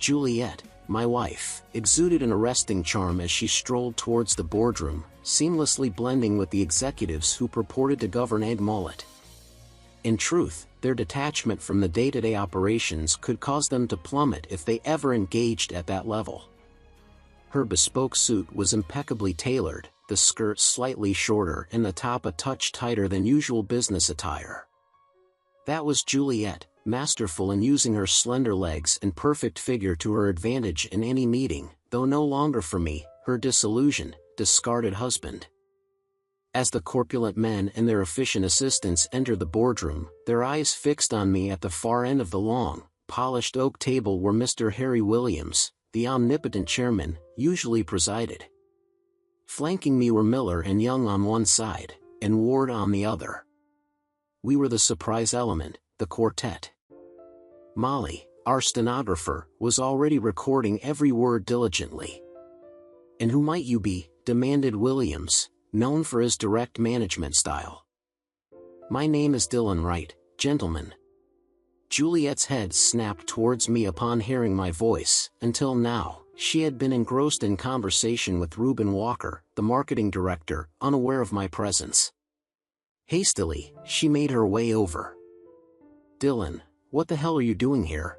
Juliet, my wife, exuded an arresting charm as she strolled towards the boardroom, seamlessly blending with the executives who purported to govern Egg Mullet. In truth, their detachment from the day-to-day operations could cause them to plummet if they ever engaged at that level. Her bespoke suit was impeccably tailored, the skirt slightly shorter and the top a touch tighter than usual business attire. That was Juliet, masterful in using her slender legs and perfect figure to her advantage in any meeting, though no longer for me, her disillusioned, discarded husband. As the corpulent men and their efficient assistants entered the boardroom, their eyes fixed on me at the far end of the long, polished oak table where Mr. Harry Williams, the omnipotent chairman, usually presided. Flanking me were Miller and Young on one side, and Ward on the other. We were the surprise element, the quartet. Molly, our stenographer, was already recording every word diligently. "And who might you be?" demanded Williams, known for his direct management style. "My name is Dylan Wright, gentlemen." Juliet's head snapped towards me upon hearing my voice. Until now, she had been engrossed in conversation with Reuben Walker, the marketing director, unaware of my presence. Hastily, she made her way over. "Dylan, what the hell are you doing here?"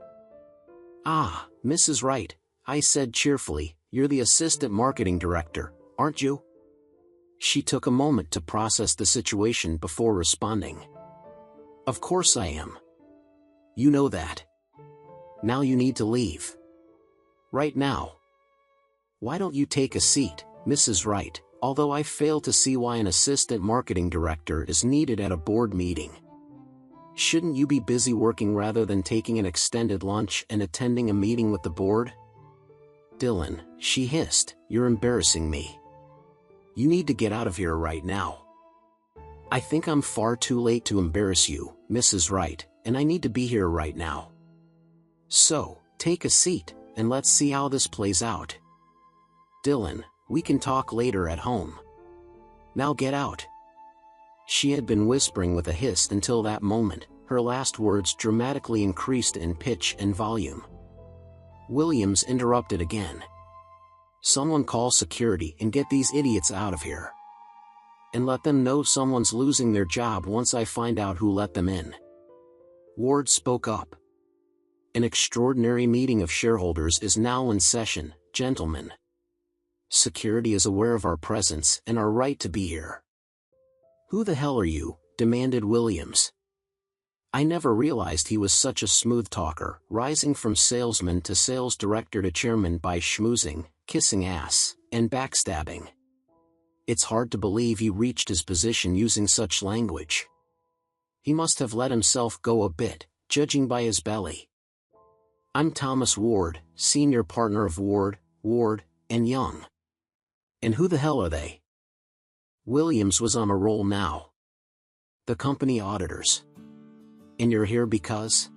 "Ah, Mrs. Wright," I said cheerfully, "you're the assistant marketing director, aren't you?" She took a moment to process the situation before responding. "Of course I am. You know that. Now you need to leave. Right now. Why don't you take a seat, Mrs. Wright, although I fail to see why an assistant marketing director is needed at a board meeting. Shouldn't you be busy working rather than taking an extended lunch and attending a meeting with the board?" "Dylan," she hissed, "you're embarrassing me. You need to get out of here right now." "I think I'm far too late to embarrass you, Mrs. Wright, and I need to be here right now. So, take a seat, and let's see how this plays out. Dylan, we can talk later at home. Now get out." She had been whispering with a hiss until that moment, her last words dramatically increased in pitch and volume. Williams interrupted again. "Someone call security and get these idiots out of here. And let them know someone's losing their job once I find out who let them in." Ward spoke up. "An extraordinary meeting of shareholders is now in session, gentlemen. Security is aware of our presence and our right to be here." "Who the hell are you?" demanded Williams. I never realized he was such a smooth talker, rising from salesman to sales director to chairman by schmoozing, kissing ass, and backstabbing. It's hard to believe he reached his position using such language. He must have let himself go a bit, judging by his belly. "I'm Thomas Ward, senior partner of Ward, and Young." "And who the hell are they?" Williams was on a roll now. "The company auditors." "And you're here because?"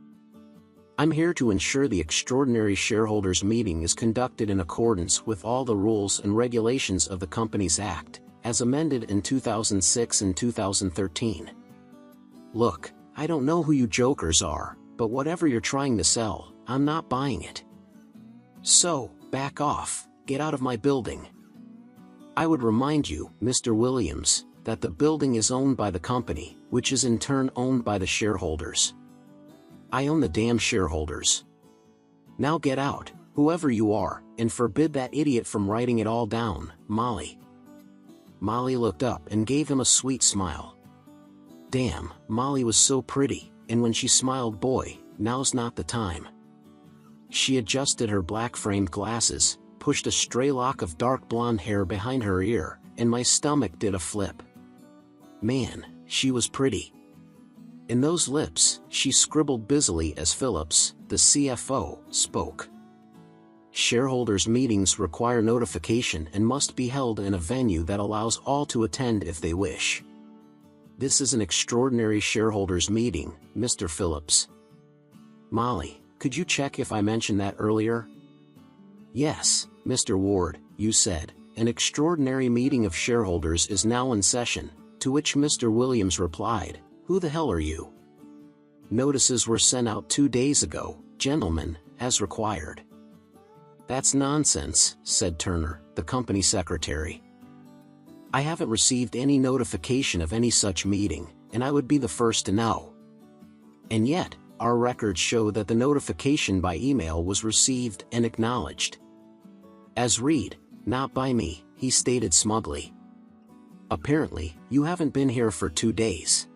"I'm here to ensure the extraordinary shareholders meeting is conducted in accordance with all the rules and regulations of the Companies Act, as amended in 2006 and 2013. Look, I don't know who you jokers are, but whatever you're trying to sell, I'm not buying it. So, back off, get out of my building." I would remind you, Mr. Williams, that the building is owned by the company, which is in turn owned by the shareholders. I own the damn shareholders. Now get out, whoever you are, and forbid that idiot from writing it all down, Molly. Molly looked up and gave him a sweet smile. Damn, Molly was so pretty, and when she smiled, boy, now's not the time. She adjusted her black-framed glasses, pushed a stray lock of dark blonde hair behind her ear, and my stomach did a flip. Man, she was pretty. In those lips, she scribbled busily as Phillips, the CFO, spoke. Shareholders' meetings require notification and must be held in a venue that allows all to attend if they wish. This is an extraordinary shareholders' meeting, Mr. Phillips. Molly, could you check if I mentioned that earlier? Yes, Mr. Ward, you said, an extraordinary meeting of shareholders is now in session, to which Mr. Williams replied, who the hell are you? Notices were sent out 2 days ago, gentlemen, as required. "That's nonsense," said Turner, the company secretary. "I haven't received any notification of any such meeting, and I would be the first to know." And yet, our records show that the notification by email was received and acknowledged. "As read, not by me," he stated smugly. "Apparently, you haven't been here for 2 days.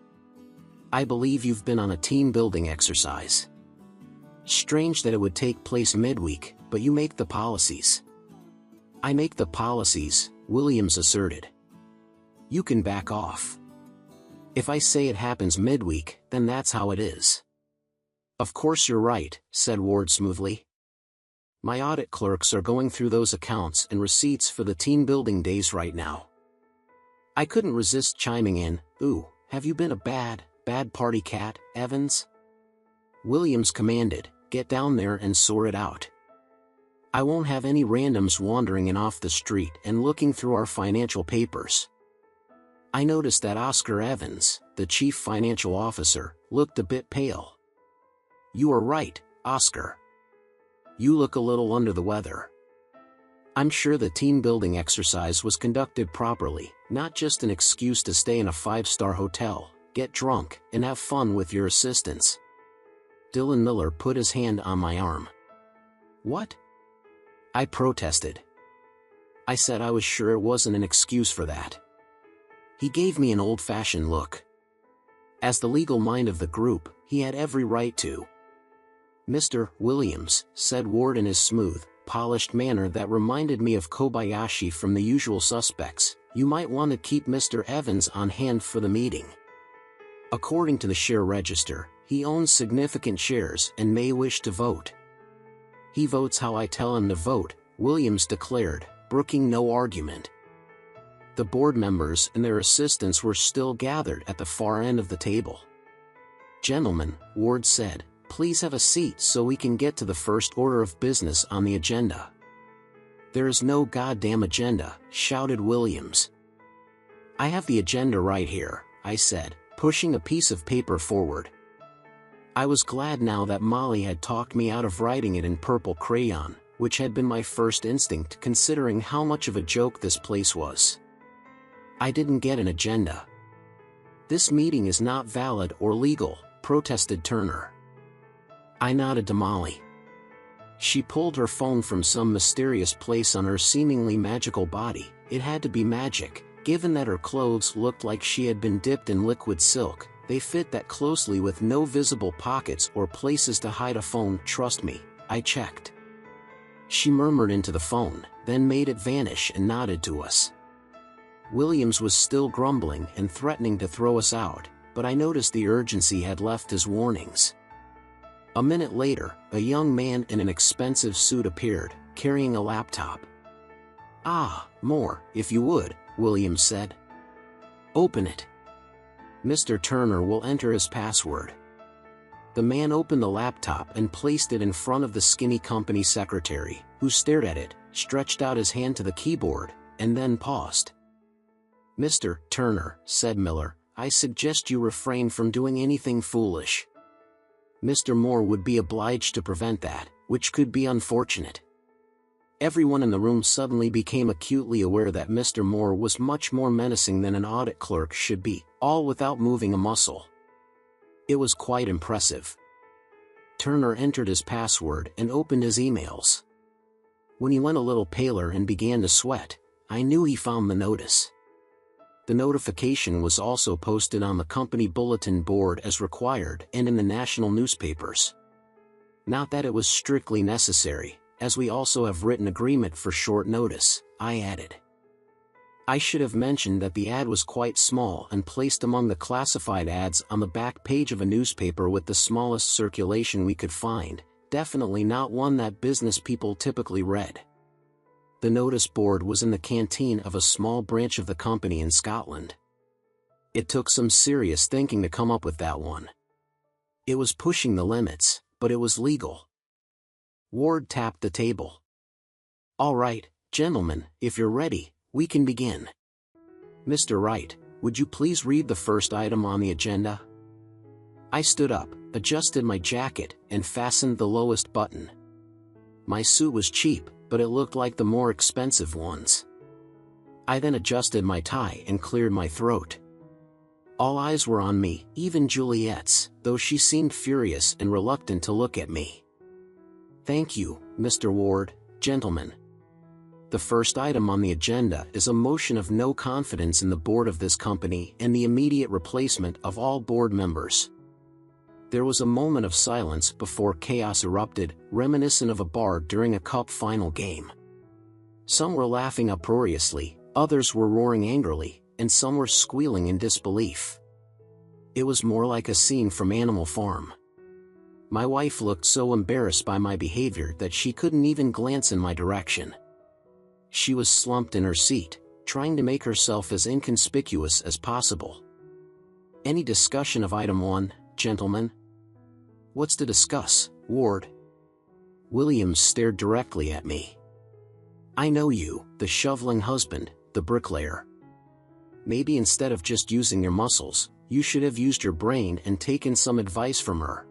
I believe you've been on a team-building exercise. Strange that it would take place midweek, but you make the policies." "I make the policies," Williams asserted. "You can back off. If I say it happens midweek, then that's how it is." "Of course you're right," said Ward smoothly. "My audit clerks are going through those accounts and receipts for the team-building days right now." I couldn't resist chiming in, "Ooh, have you been a bad party cat, Evans?" Williams commanded, "Get down there and sort it out. I won't have any randoms wandering in off the street and looking through our financial papers." I noticed that Oscar Evans, the chief financial officer, looked a bit pale. "You are right, Oscar. You look a little under the weather. I'm sure the team-building exercise was conducted properly, not just an excuse to stay in a 5-star hotel, get drunk, and have fun with your assistants." Dylan Miller put his hand on my arm. "What?" I protested. I said I was sure it wasn't an excuse for that. He gave me an old-fashioned look. As the legal mind of the group, he had every right to. "Mr. Williams," said Ward in his smooth, polished manner that reminded me of Kobayashi from The Usual Suspects, "you might want to keep Mr. Evans on hand for the meeting. According to the share register, he owns significant shares and may wish to vote." "He votes how I tell him to vote," Williams declared, brooking no argument. The board members and their assistants were still gathered at the far end of the table. "Gentlemen," Ward said, "please have a seat so we can get to the first order of business on the agenda." "There is no goddamn agenda," shouted Williams. "I have the agenda right here," I said, pushing a piece of paper forward. I was glad now that Molly had talked me out of writing it in purple crayon, which had been my first instinct considering how much of a joke this place was. "I didn't get an agenda." "This meeting is not valid or legal," protested Turner. I nodded to Molly. She pulled her phone from some mysterious place on her seemingly magical body. It had to be magic, given that her clothes looked like she had been dipped in liquid silk. They fit that closely with no visible pockets or places to hide a phone. "Trust me, I checked." She murmured into the phone, then made it vanish and nodded to us. Williams was still grumbling and threatening to throw us out, but I noticed the urgency had left his warnings. A minute later, a young man in an expensive suit appeared, carrying a laptop. "Ah, more, if you would," Williams said. "Open it. Mr. Turner will enter his password." The man opened the laptop and placed it in front of the skinny company secretary, who stared at it, stretched out his hand to the keyboard, and then paused. "Mr. Turner," said Miller, "I suggest you refrain from doing anything foolish. Mr. Moore would be obliged to prevent that, which could be unfortunate." Everyone in the room suddenly became acutely aware that Mr. Moore was much more menacing than an audit clerk should be, all without moving a muscle. It was quite impressive. Turner entered his password and opened his emails. When he went a little paler and began to sweat, I knew he found the notice. The notification was also posted on the company bulletin board as required and in the national newspapers. Not that it was strictly necessary, as we also have written agreement for short notice, I added. I should have mentioned that the ad was quite small and placed among the classified ads on the back page of a newspaper with the smallest circulation we could find, definitely not one that business people typically read. The notice board was in the canteen of a small branch of the company in Scotland. It took some serious thinking to come up with that one. It was pushing the limits, but it was legal. Ward tapped the table. "All right, gentlemen, if you're ready, we can begin. Mr. Wright, would you please read the first item on the agenda?" I stood up, adjusted my jacket, and fastened the lowest button. My suit was cheap, but it looked like the more expensive ones. I then adjusted my tie and cleared my throat. All eyes were on me, even Juliet's, though she seemed furious and reluctant to look at me. "Thank you, Mr. Ward, gentlemen. The first item on the agenda is a motion of no confidence in the board of this company and the immediate replacement of all board members." There was a moment of silence before chaos erupted, reminiscent of a bar during a cup final game. Some were laughing uproariously, others were roaring angrily, and some were squealing in disbelief. It was more like a scene from Animal Farm. My wife looked so embarrassed by my behavior that she couldn't even glance in my direction. She was slumped in her seat, trying to make herself as inconspicuous as possible. "Any discussion of item 1, gentlemen?" "What's to discuss, Ward?" Williams stared directly at me. "I know you, the shoveling husband, the bricklayer. Maybe instead of just using your muscles, you should have used your brain and taken some advice from her.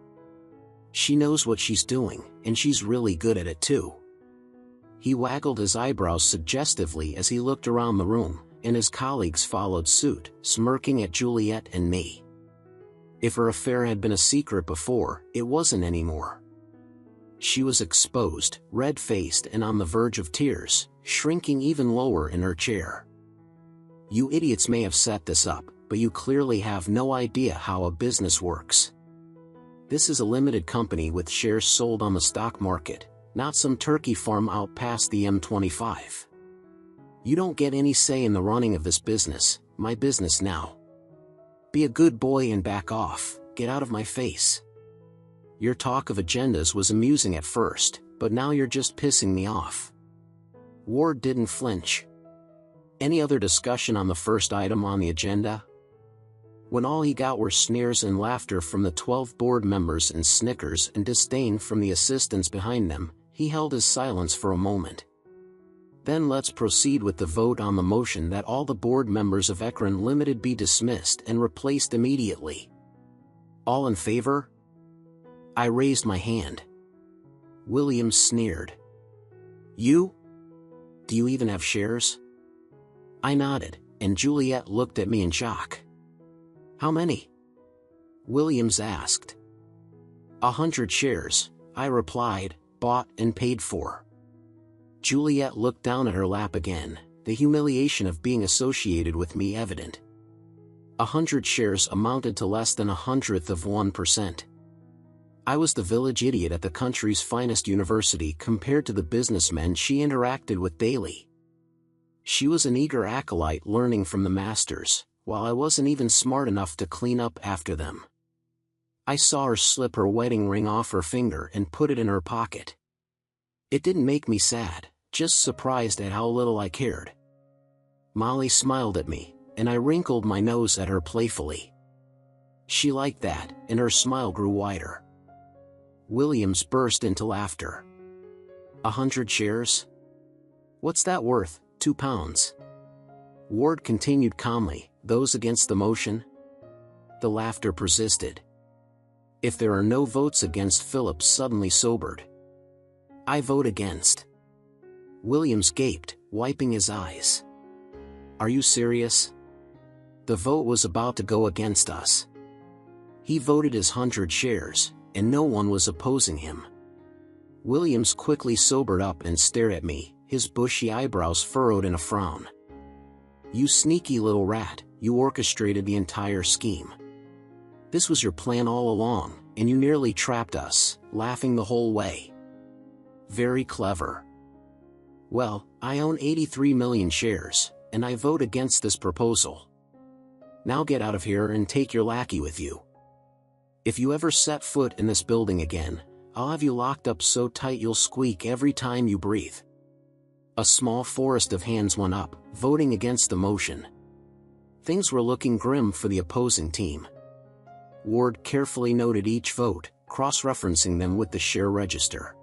She knows what she's doing, and she's really good at it too." He waggled his eyebrows suggestively as he looked around the room, and his colleagues followed suit, smirking at Juliet and me. If her affair had been a secret before, it wasn't anymore. She was exposed, red-faced and on the verge of tears, shrinking even lower in her chair. "You idiots may have set this up, but you clearly have no idea how a business works. This is a limited company with shares sold on the stock market, not some turkey farm out past the M25. You don't get any say in the running of this business, my business now. Be a good boy and back off, get out of my face. Your talk of agendas was amusing at first, but now you're just pissing me off." Ward didn't flinch. "Any other discussion on the first item on the agenda?" When all he got were sneers and laughter from the 12 board members and snickers and disdain from the assistants behind them, he held his silence for a moment. "Then let's proceed with the vote on the motion that all the board members of Ekron Limited be dismissed and replaced immediately. All in favor?" I raised my hand. Williams sneered. "You? Do you even have shares?" I nodded, and Juliet looked at me in shock. "How many?" Williams asked. 100 shares, I replied, bought and paid for. Juliet looked down at her lap again, the humiliation of being associated with me evident. 100 shares amounted to less than 1/100%. I was the village idiot at the country's finest university compared to the businessmen she interacted with daily. She was an eager acolyte learning from the masters, while I wasn't even smart enough to clean up after them. I saw her slip her wedding ring off her finger and put it in her pocket. It didn't make me sad, just surprised at how little I cared. Molly smiled at me, and I wrinkled my nose at her playfully. She liked that, and her smile grew wider. Williams burst into laughter. 100 shares? What's that worth, £2? Ward continued calmly, those against the motion? The laughter persisted. If there are no votes against, Phillips suddenly sobered. I vote against. Williams gaped, wiping his eyes. Are you serious? The vote was about to go against us. He voted his 100 shares, and no one was opposing him. Williams quickly sobered up and stared at me, his bushy eyebrows furrowed in a frown. You sneaky little rat, you orchestrated the entire scheme. This was your plan all along, and you nearly trapped us, laughing the whole way. Very clever. Well, I own 83 million shares, and I vote against this proposal. Now get out of here and take your lackey with you. If you ever set foot in this building again, I'll have you locked up so tight you'll squeak every time you breathe. A small forest of hands went up, voting against the motion. Things were looking grim for the opposing team. Ward carefully noted each vote, cross-referencing them with the share register.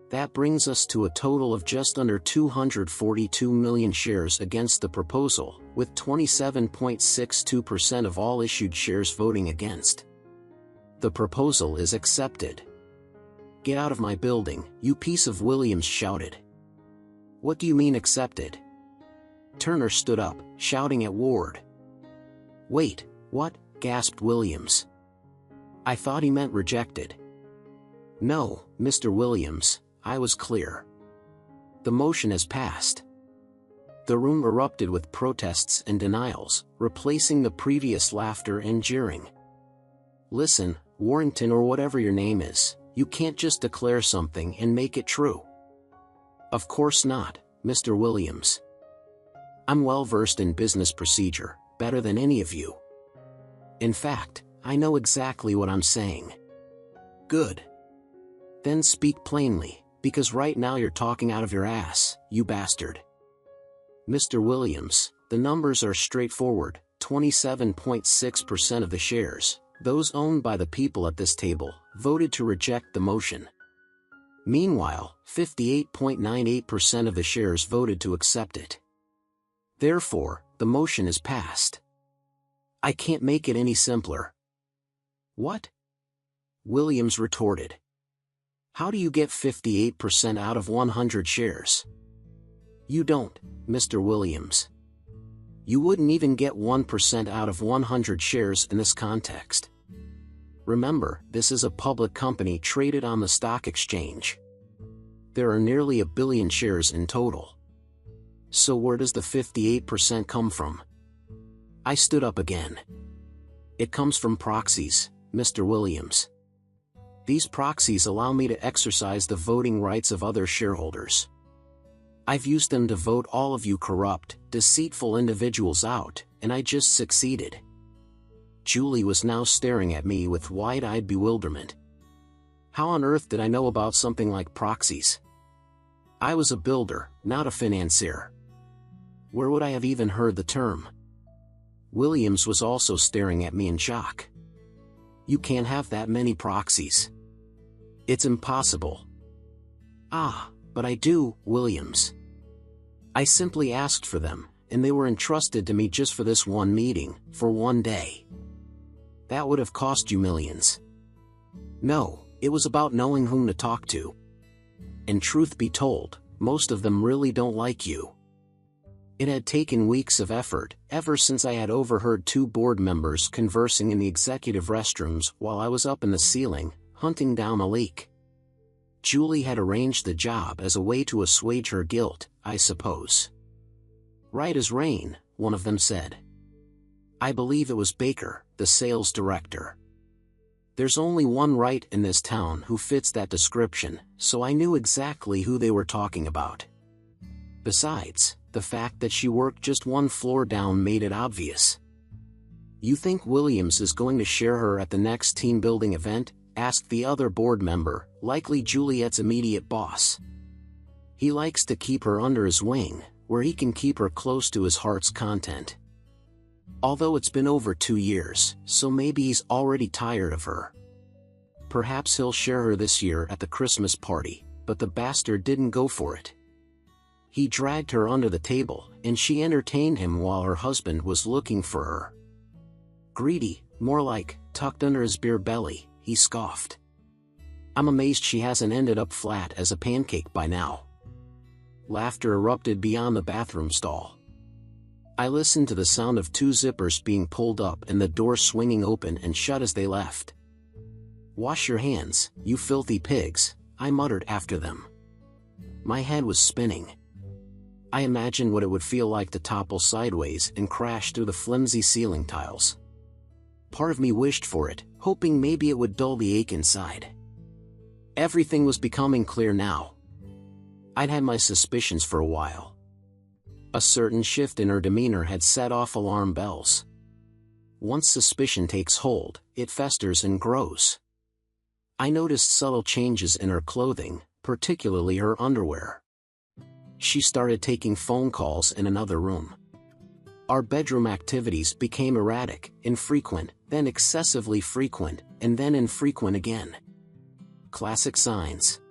That brings us to a total of just under 242 million shares against the proposal, with 27.62% of all issued shares voting against. The proposal is accepted. Get out of my building, you piece of, Williams shouted. What do you mean accepted? Turner stood up, shouting at Ward. Wait, what? Gasped Williams. I thought he meant rejected. No, Mr. Williams, I was clear. The motion has passed. The room erupted with protests and denials, replacing the previous laughter and jeering. Listen, Warrington or whatever your name is, you can't just declare something and make it true. Of course not, Mr. Williams. I'm well versed in business procedure, better than any of you. In fact, I know exactly what I'm saying. Good. Then speak plainly, because right now you're talking out of your ass, you bastard. Mr. Williams, the numbers are straightforward. 27.6% of the shares, those owned by the people at this table, voted to reject the motion. Meanwhile, 58.98% of the shares voted to accept it. Therefore, the motion is passed. I can't make it any simpler. What? Williams retorted. How do you get 58% out of 100 shares? You don't, Mr. Williams. You wouldn't even get 1% out of 100 shares in this context. Remember, this is a public company traded on the stock exchange. There are nearly 1 billion shares in total. So where does the 58% come from? I stood up again. It comes from proxies, Mr. Williams. These proxies allow me to exercise the voting rights of other shareholders. I've used them to vote all of you corrupt, deceitful individuals out, and I just succeeded. Julie was now staring at me with wide-eyed bewilderment. How on earth did I know about something like proxies? I was a builder, not a financier. Where would I have even heard the term? Williams was also staring at me in shock. You can't have that many proxies. It's impossible. Ah, but I do, Williams. I simply asked for them, and they were entrusted to me just for this one meeting, for one day. That would have cost you millions. No, it was about knowing whom to talk to. And truth be told, most of them really don't like you. It had taken weeks of effort, ever since I had overheard 2 board members conversing in the executive restrooms while I was up in the ceiling, hunting down a leak. Julie had arranged the job as a way to assuage her guilt, I suppose. Right as rain, one of them said. I believe it was Baker, the sales director. There's only one Wright in this town who fits that description, so I knew exactly who they were talking about. Besides, the fact that she worked just 1 floor down made it obvious. You think Williams is going to share her at the next team building event? Asked the other board member, likely Juliet's immediate boss. He likes to keep her under his wing, where he can keep her close to his heart's content. Although it's been over 2 years, so maybe he's already tired of her. Perhaps he'll share her this year at the Christmas party, but the bastard didn't go for it. He dragged her under the table, and she entertained him while her husband was looking for her. Greedy, more like, tucked under his beer belly, he scoffed. I'm amazed she hasn't ended up flat as a pancake by now. Laughter erupted beyond the bathroom stall. I listened to the sound of 2 zippers being pulled up and the door swinging open and shut as they left. Wash your hands, you filthy pigs, I muttered after them. My head was spinning. I imagined what it would feel like to topple sideways and crash through the flimsy ceiling tiles. Part of me wished for it, hoping maybe it would dull the ache inside. Everything was becoming clear now. I'd had my suspicions for a while. A certain shift in her demeanor had set off alarm bells. Once suspicion takes hold, it festers and grows. I noticed subtle changes in her clothing, particularly her underwear. She started taking phone calls in another room. Our bedroom activities became erratic, infrequent, then excessively frequent, and then infrequent again. Classic signs.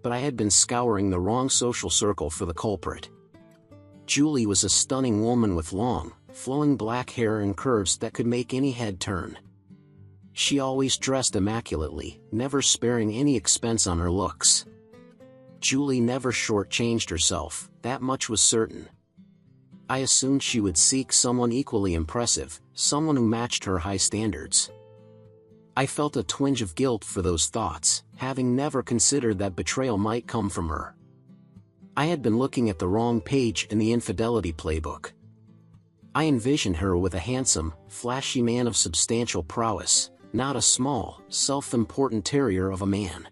But I had been scouring the wrong social circle for the culprit. Julie was a stunning woman with long, flowing black hair and curves that could make any head turn. She always dressed immaculately, never sparing any expense on her looks. Julie never shortchanged herself, that much was certain. I assumed she would seek someone equally impressive, someone who matched her high standards. I felt a twinge of guilt for those thoughts, having never considered that betrayal might come from her. I had been looking at the wrong page in the infidelity playbook. I envisioned her with a handsome, flashy man of substantial prowess, not a small, self-important terrier of a man.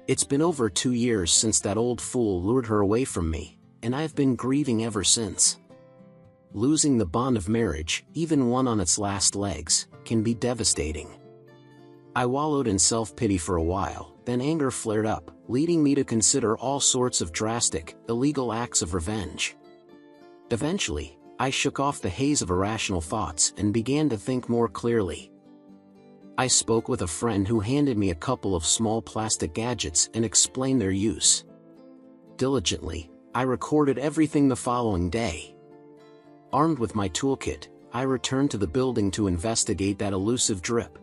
It's been over 2 years since that old fool lured her away from me, and I've been grieving ever since. Losing the bond of marriage, even one on its last legs, can be devastating. I wallowed in self-pity for a while, then anger flared up, leading me to consider all sorts of drastic, illegal acts of revenge. Eventually, I shook off the haze of irrational thoughts and began to think more clearly. I spoke with a friend who handed me a couple of small plastic gadgets and explained their use. Diligently, I recorded everything the following day. Armed with my toolkit, I returned to the building to investigate that elusive drip.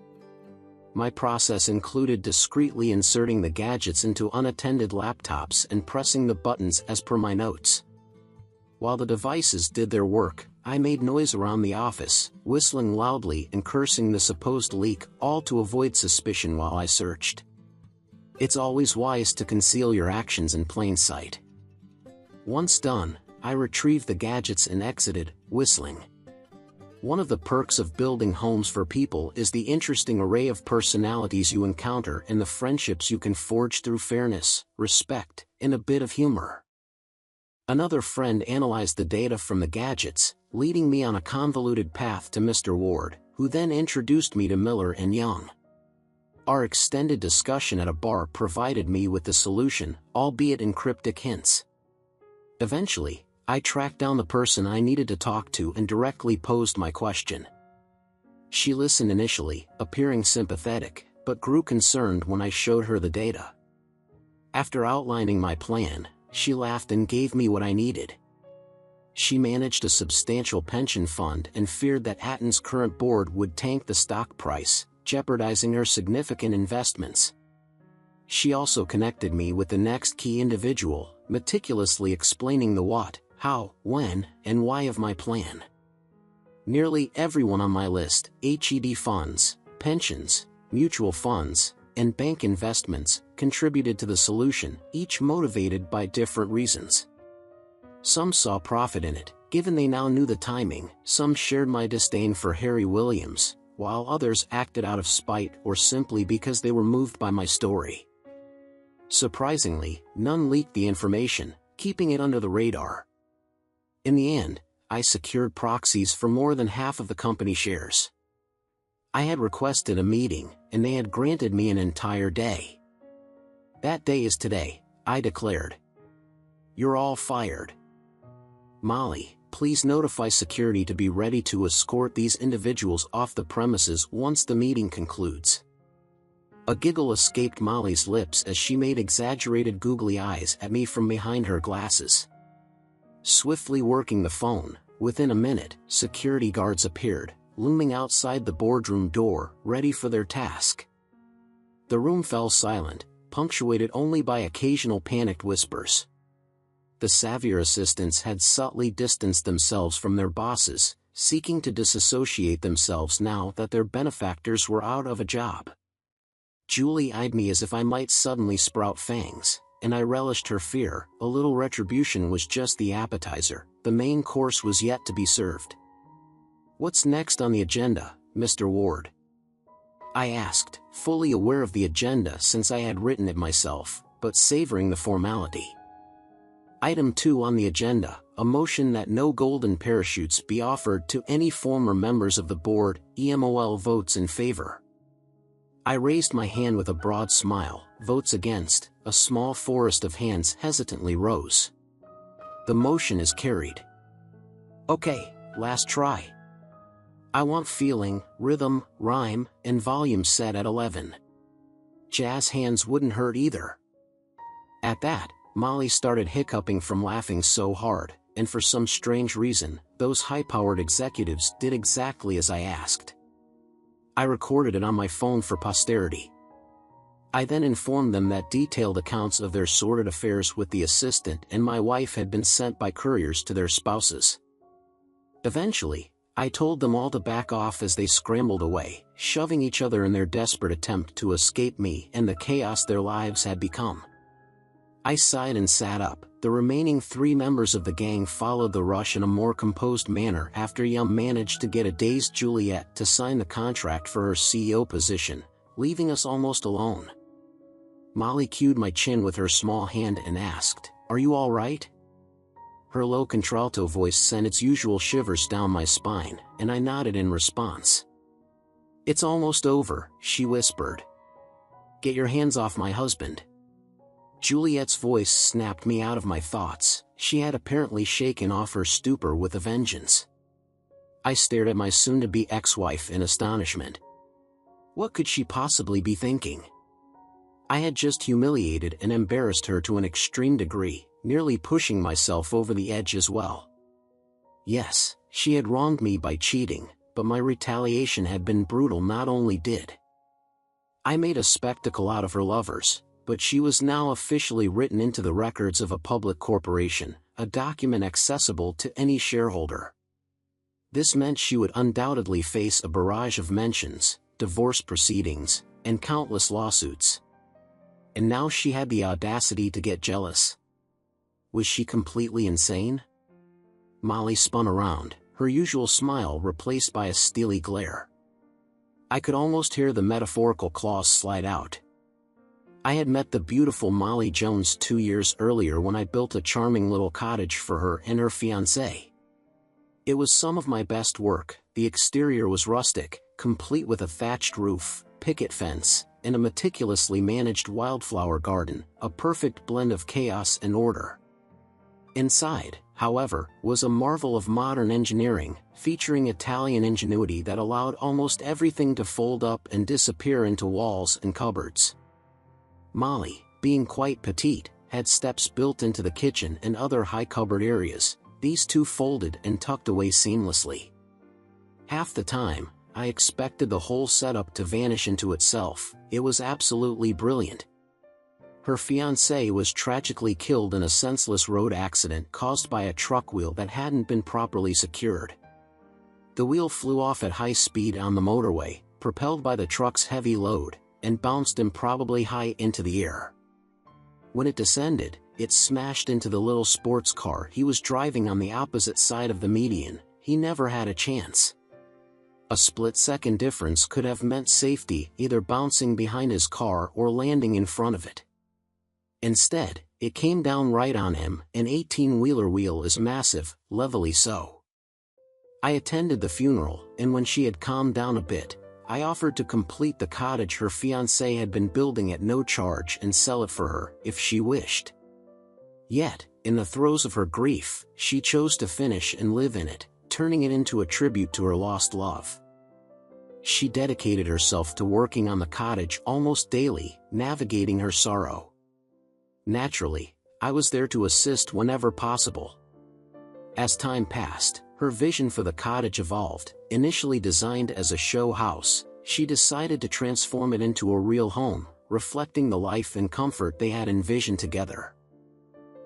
My process included discreetly inserting the gadgets into unattended laptops and pressing the buttons as per my notes. While the devices did their work, I made noise around the office, whistling loudly and cursing the supposed leak, all to avoid suspicion while I searched. It's always wise to conceal your actions in plain sight. Once done, I retrieved the gadgets and exited, whistling. One of the perks of building homes for people is the interesting array of personalities you encounter and the friendships you can forge through fairness, respect, and a bit of humor. Another friend analyzed the data from the gadgets, leading me on a convoluted path to Mr. Ward, who then introduced me to Miller and Young. Our extended discussion at a bar provided me with the solution, albeit in cryptic hints. Eventually, I tracked down the person I needed to talk to and directly posed my question. She listened initially, appearing sympathetic, but grew concerned when I showed her the data. After outlining my plan, she laughed and gave me what I needed. She managed a substantial pension fund and feared that Hatton's current board would tank the stock price, jeopardizing her significant investments. She also connected me with the next key individual, meticulously explaining the what, how, when, and why of my plan. Nearly everyone on my list, HED funds, pensions, mutual funds, and bank investments, contributed to the solution, each motivated by different reasons. Some saw profit in it, given they now knew the timing. Some shared my disdain for Harry Williams, while others acted out of spite or simply because they were moved by my story. Surprisingly, none leaked the information, keeping it under the radar. In the end, I secured proxies for more than half of the company shares. I had requested a meeting, and they had granted me an entire day. That day is today, I declared. You're all fired. Molly, please notify security to be ready to escort these individuals off the premises once the meeting concludes. A giggle escaped Molly's lips as she made exaggerated googly eyes at me from behind her glasses. Swiftly working the phone, within a minute, security guards appeared, looming outside the boardroom door, ready for their task. The room fell silent, punctuated only by occasional panicked whispers. The savvier assistants had subtly distanced themselves from their bosses, seeking to disassociate themselves now that their benefactors were out of a job. Julie eyed me as if I might suddenly sprout fangs, and I relished her fear. A little retribution was just the appetizer, the main course was yet to be served. What's next on the agenda, Mr. Ward? I asked, fully aware of the agenda since I had written it myself, but savoring the formality. Item 2 on the agenda, a motion that no golden parachutes be offered to any former members of the board. EMOL votes in favor. I raised my hand with a broad smile. Votes against. A small forest of hands hesitantly rose. The motion is carried. Okay, last try. I want feeling, rhythm, rhyme, and volume set at 11. Jazz hands wouldn't hurt either. At that, Molly started hiccuping from laughing so hard, and for some strange reason, those high-powered executives did exactly as I asked. I recorded it on my phone for posterity. I then informed them that detailed accounts of their sordid affairs with the assistant and my wife had been sent by couriers to their spouses. Eventually, I told them all to back off as they scrambled away, shoving each other in their desperate attempt to escape me and the chaos their lives had become. I sighed and sat up. The remaining 3 members of the gang followed the rush in a more composed manner after Yum managed to get a dazed Juliet to sign the contract for her CEO position, leaving us almost alone. Molly cued my chin with her small hand and asked, "Are you all right?" Her low contralto voice sent its usual shivers down my spine, and I nodded in response. "It's almost over," she whispered. "Get your hands off my husband." Juliet's voice snapped me out of my thoughts. She had apparently shaken off her stupor with a vengeance. I stared at my soon-to-be ex-wife in astonishment. What could she possibly be thinking? I had just humiliated and embarrassed her to an extreme degree, nearly pushing myself over the edge as well. Yes, she had wronged me by cheating, but my retaliation had been brutal. Not only did I made a spectacle out of her lovers, but she was now officially written into the records of a public corporation, a document accessible to any shareholder. This meant she would undoubtedly face a barrage of mentions, divorce proceedings, and countless lawsuits. And now she had the audacity to get jealous. Was she completely insane? Molly spun around, her usual smile replaced by a steely glare. I could almost hear the metaphorical claws slide out. I had met the beautiful Molly Jones 2 years earlier when I built a charming little cottage for her and her fiancé. It was some of my best work. The exterior was rustic, complete with a thatched roof, picket fence, and a meticulously managed wildflower garden, a perfect blend of chaos and order. Inside, however, was a marvel of modern engineering, featuring Italian ingenuity that allowed almost everything to fold up and disappear into walls and cupboards. Molly, being quite petite, had steps built into the kitchen and other high cupboard areas. These two folded and tucked away seamlessly. Half the time, I expected the whole setup to vanish into itself. It was absolutely brilliant. Her fiancé was tragically killed in a senseless road accident caused by a truck wheel that hadn't been properly secured. The wheel flew off at high speed on the motorway, propelled by the truck's heavy load, and bounced improbably high into the air. When it descended, it smashed into the little sports car he was driving on the opposite side of the median. He never had a chance. A split-second difference could have meant safety, either bouncing behind his car or landing in front of it. Instead, it came down right on him. An 18-wheeler wheel is massive, levelly so. I attended the funeral, and when she had calmed down a bit, I offered to complete the cottage her fiancé had been building at no charge and sell it for her, if she wished. Yet, in the throes of her grief, she chose to finish and live in it, turning it into a tribute to her lost love. She dedicated herself to working on the cottage almost daily, navigating her sorrow. Naturally, I was there to assist whenever possible. As time passed, her vision for the cottage evolved. Initially designed as a show house, she decided to transform it into a real home, reflecting the life and comfort they had envisioned together.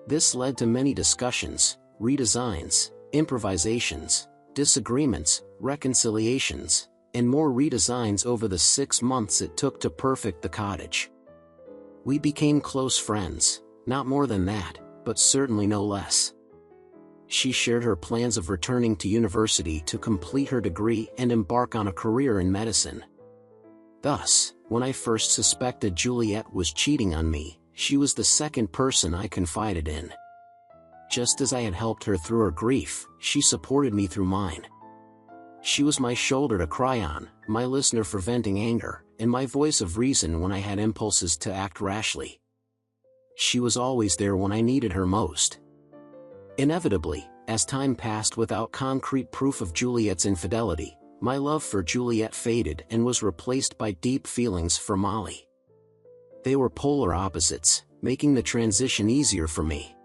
This led to many discussions, redesigns, improvisations, disagreements, reconciliations, and more redesigns over the 6 months it took to perfect the cottage. We became close friends, not more than that, but certainly no less. She shared her plans of returning to university to complete her degree and embark on a career in medicine. Thus, when I first suspected Juliet was cheating on me, she was the second person I confided in. Just as I had helped her through her grief, she supported me through mine. She was my shoulder to cry on, my listener for venting anger, and my voice of reason when I had impulses to act rashly. She was always there when I needed her most. Inevitably, as time passed without concrete proof of Juliet's infidelity, my love for Juliet faded and was replaced by deep feelings for Molly. They were polar opposites, making the transition easier for me.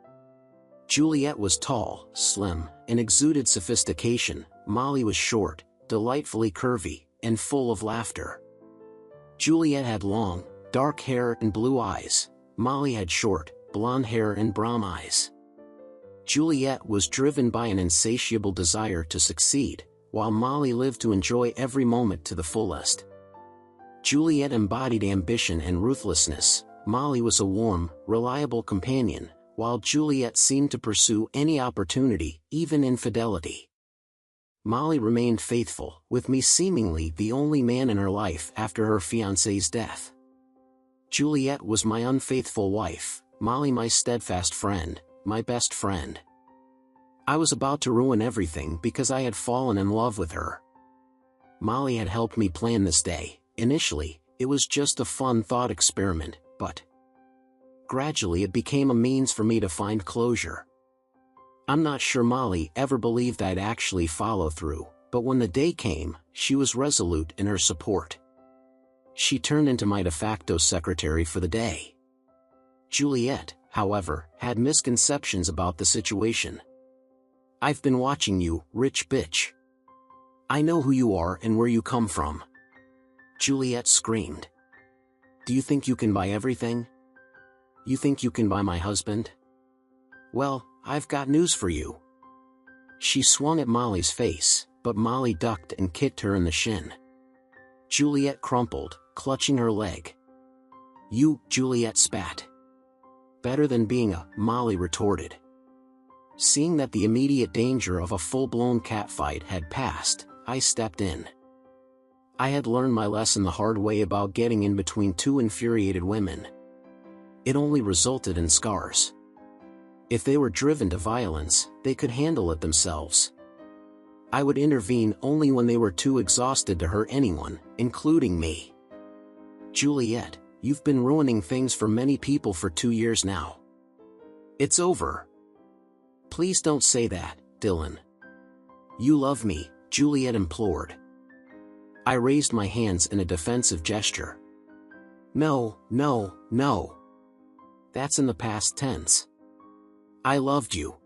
Juliet was tall, slim, and exuded sophistication. Molly was short, delightfully curvy, and full of laughter. Juliet had long, dark hair and blue eyes. Molly had short, blonde hair and brown eyes. Juliet was driven by an insatiable desire to succeed, while Molly lived to enjoy every moment to the fullest. Juliet embodied ambition and ruthlessness. Molly was a warm, reliable companion, while Juliet seemed to pursue any opportunity, even infidelity. Molly remained faithful, with me seemingly the only man in her life after her fiancé's death. Juliet was my unfaithful wife, Molly my steadfast friend, my best friend. I was about to ruin everything because I had fallen in love with her. Molly had helped me plan this day. Initially, it was just a fun thought experiment, but gradually it became a means for me to find closure. I'm not sure Molly ever believed I'd actually follow through, but when the day came, she was resolute in her support. She turned into my de facto secretary for the day. Juliet, however, had misconceptions about the situation. "I've been watching you, rich bitch. I know who you are and where you come from," Juliet screamed. "Do you think you can buy everything? You think you can buy my husband? Well, I've got news for you." She swung at Molly's face, but Molly ducked and kicked her in the shin. Juliet crumpled, clutching her leg. "You," Juliet spat. "Better than being a," Molly retorted. Seeing that the immediate danger of a full-blown catfight had passed, I stepped in. I had learned my lesson the hard way about getting in between two infuriated women. It only resulted in scars. If they were driven to violence, they could handle it themselves. I would intervene only when they were too exhausted to hurt anyone, including me. "Juliet, you've been ruining things for many people for 2 years now. It's over." "Please don't say that, Dylan. You love me," Juliet implored. I raised my hands in a defensive gesture. "No, no, no. That's in the past tense. I loved you.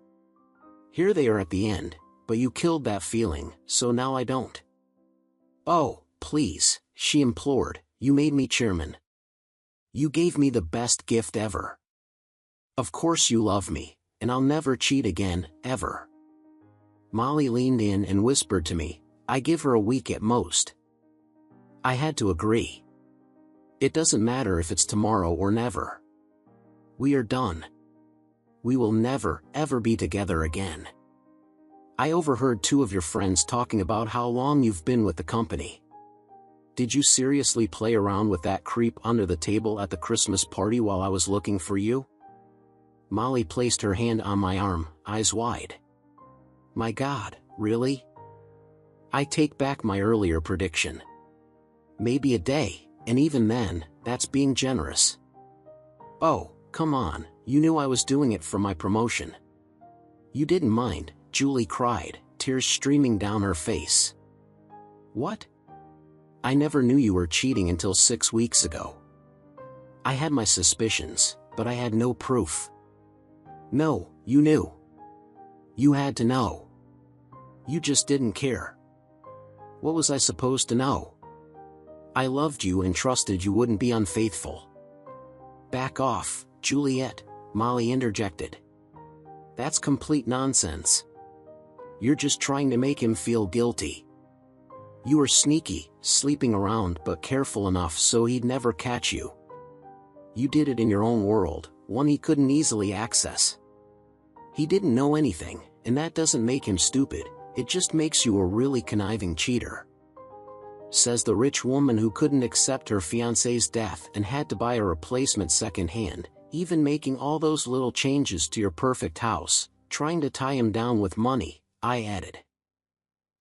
Here they are at the end, but you killed that feeling, so now I don't." "Oh, please," she implored, "you made me chairman. You gave me the best gift ever. Of course you love me, and I'll never cheat again, ever." Molly leaned in and whispered to me, "I give her a week at most." I had to agree. It doesn't matter if it's tomorrow or never. We are done. We will never, ever be together again. I overheard 2 of your friends talking about how long you've been with the company. Did you seriously play around with that creep under the table at the Christmas party while I was looking for you? Molly placed her hand on my arm, eyes wide. My God, really? I take back my earlier prediction. Maybe a day, and even then, that's being generous. Oh, come on, you knew I was doing it for my promotion. You didn't mind, Julie cried, tears streaming down her face. What? I never knew you were cheating until 6 weeks ago. I had my suspicions, but I had no proof. No, you knew. You had to know. You just didn't care. What was I supposed to know? I loved you and trusted you wouldn't be unfaithful. Back off, Juliet, Molly interjected. That's complete nonsense. You're just trying to make him feel guilty. You were sneaky, sleeping around but careful enough so he'd never catch you. You did it in your own world, one he couldn't easily access. He didn't know anything, and that doesn't make him stupid, it just makes you a really conniving cheater. Says the rich woman who couldn't accept her fiancé's death and had to buy a replacement secondhand, even making all those little changes to your perfect house, trying to tie him down with money, I added.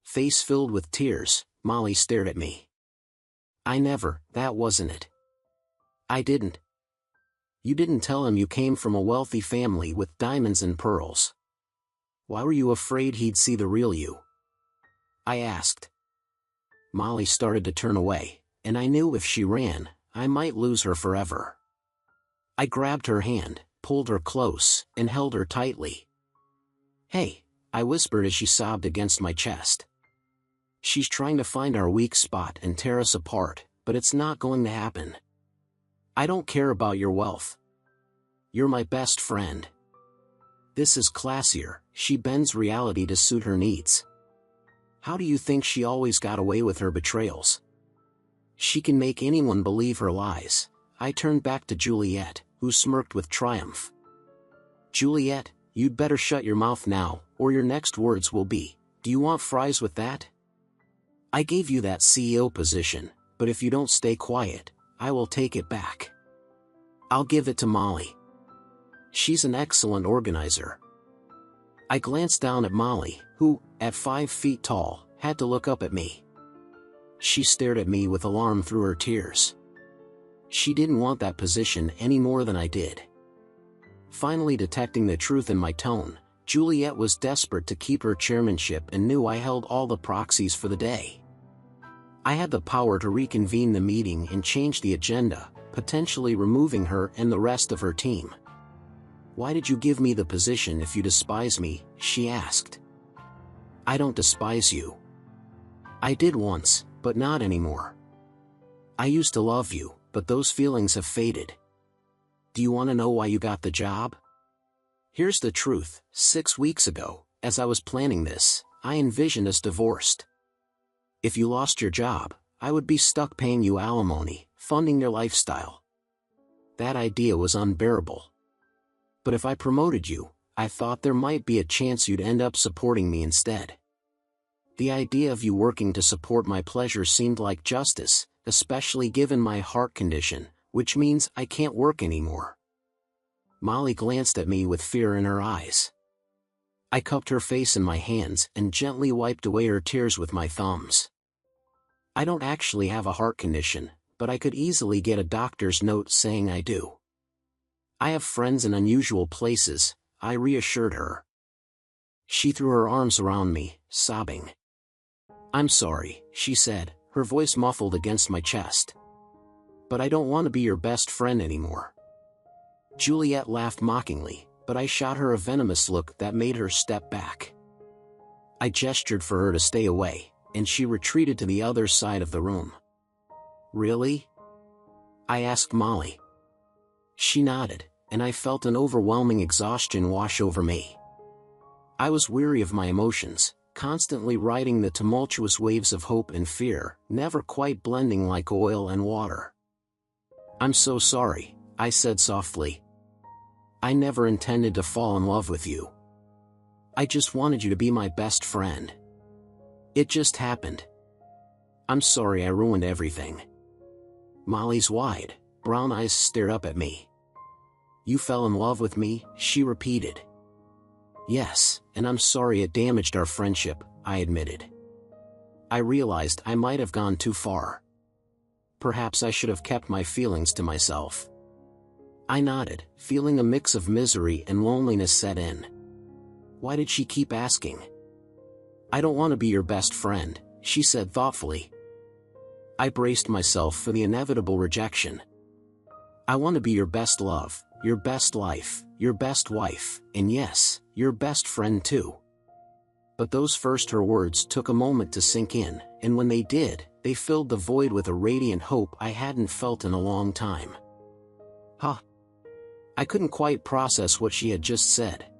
Face filled with tears, Molly stared at me. That wasn't it. I didn't. You didn't tell him you came from a wealthy family with diamonds and pearls. Why were you afraid he'd see the real you? I asked. Molly started to turn away, and I knew if she ran, I might lose her forever. I grabbed her hand, pulled her close, and held her tightly. Hey, I whispered as she sobbed against my chest. She's trying to find our weak spot and tear us apart, but it's not going to happen. I don't care about your wealth. You're my best friend. This is classier. She bends reality to suit her needs. How do you think she always got away with her betrayals? She can make anyone believe her lies. I turned back to Juliet, who smirked with triumph. Juliet, you'd better shut your mouth now, or your next words will be, "Do you want fries with that?" I gave you that CEO position, but if you don't stay quiet, I will take it back. I'll give it to Molly. She's an excellent organizer. I glanced down at Molly, who, at 5 feet tall, had to look up at me. She stared at me with alarm through her tears. She didn't want that position any more than I did. Finally detecting the truth in my tone, Juliet was desperate to keep her chairmanship and knew I held all the proxies for the day. I had the power to reconvene the meeting and change the agenda, potentially removing her and the rest of her team. "Why did you give me the position if you despise me?" she asked. "I don't despise you. I did once, but not anymore. I used to love you, but those feelings have faded. Do you want to know why you got the job? Here's the truth. 6 weeks ago, as I was planning this, I envisioned us divorced. If you lost your job, I would be stuck paying you alimony, funding your lifestyle. That idea was unbearable. But if I promoted you, I thought there might be a chance you'd end up supporting me instead. The idea of you working to support my pleasure seemed like justice, especially given my heart condition, which means I can't work anymore." Molly glanced at me with fear in her eyes. I cupped her face in my hands and gently wiped away her tears with my thumbs. "I don't actually have a heart condition, but I could easily get a doctor's note saying I do. I have friends in unusual places," I reassured her. She threw her arms around me, sobbing. "I'm sorry," she said, her voice muffled against my chest. "But I don't want to be your best friend anymore." Juliet laughed mockingly, but I shot her a venomous look that made her step back. I gestured for her to stay away, and she retreated to the other side of the room. "Really?" I asked Molly. She nodded, and I felt an overwhelming exhaustion wash over me. I was weary of my emotions, constantly riding the tumultuous waves of hope and fear, never quite blending like oil and water. "I'm so sorry," I said softly. "I never intended to fall in love with you. I just wanted you to be my best friend. It just happened. I'm sorry I ruined everything." Molly's wide, brown eyes stared up at me. "You fell in love with me?" she repeated. "Yes, and I'm sorry it damaged our friendship," I admitted. I realized I might have gone too far. Perhaps I should have kept my feelings to myself. I nodded, feeling a mix of misery and loneliness set in. Why did she keep asking? "I don't want to be your best friend," she said thoughtfully. I braced myself for the inevitable rejection. "I want to be your best love, your best life, your best wife, and yes, your best friend too." But those first her words took a moment to sink in, and when they did, they filled the void with a radiant hope I hadn't felt in a long time. Huh. I couldn't quite process what she had just said.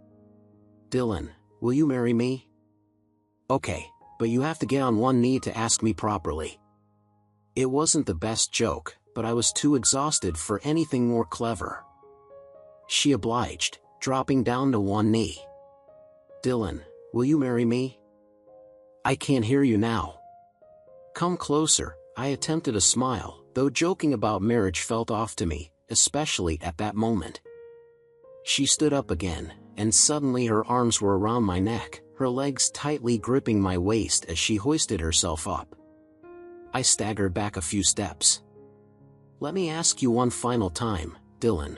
"Dylan, will you marry me?" "Okay, but you have to get on one knee to ask me properly." It wasn't the best joke, but I was too exhausted for anything more clever. She obliged, dropping down to one knee. "Dylan, will you marry me?" "I can't hear you now." "Come closer." I attempted a smile, though joking about marriage felt off to me, especially at that moment. She stood up again, and suddenly her arms were around my neck, her legs tightly gripping my waist as she hoisted herself up. I staggered back a few steps. "Let me ask you one final time, Dylan.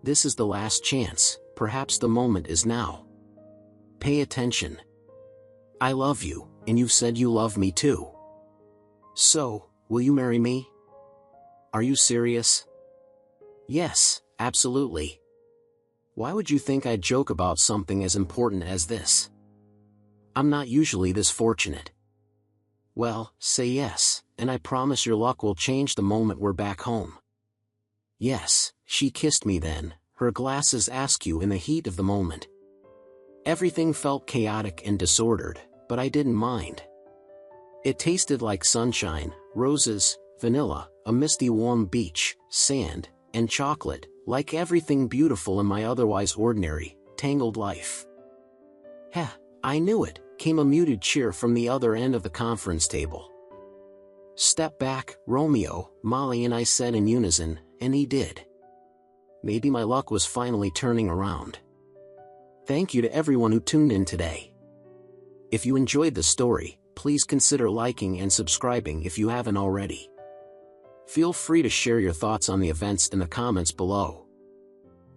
This is the last chance, perhaps the moment is now. Pay attention. I love you, and you've said you love me too. So, will you marry me? Are you serious?" "Yes, absolutely. Why would you think I'd joke about something as important as this? I'm not usually this fortunate." "Well, say yes, and I promise your luck will change the moment we're back home." Yes, she kissed me then, her glasses askew in the heat of the moment. Everything felt chaotic and disordered, but I didn't mind. It tasted like sunshine, roses, vanilla, a misty warm beach, sand, and chocolate, like everything beautiful in my otherwise ordinary, tangled life. Heh, I knew it, came a muted cheer from the other end of the conference table. Step back, Romeo, Molly and I said in unison, and he did. Maybe my luck was finally turning around. Thank you to everyone who tuned in today. If you enjoyed the story, please consider liking and subscribing if you haven't already. Feel free to share your thoughts on the events in the comments below.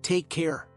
Take care.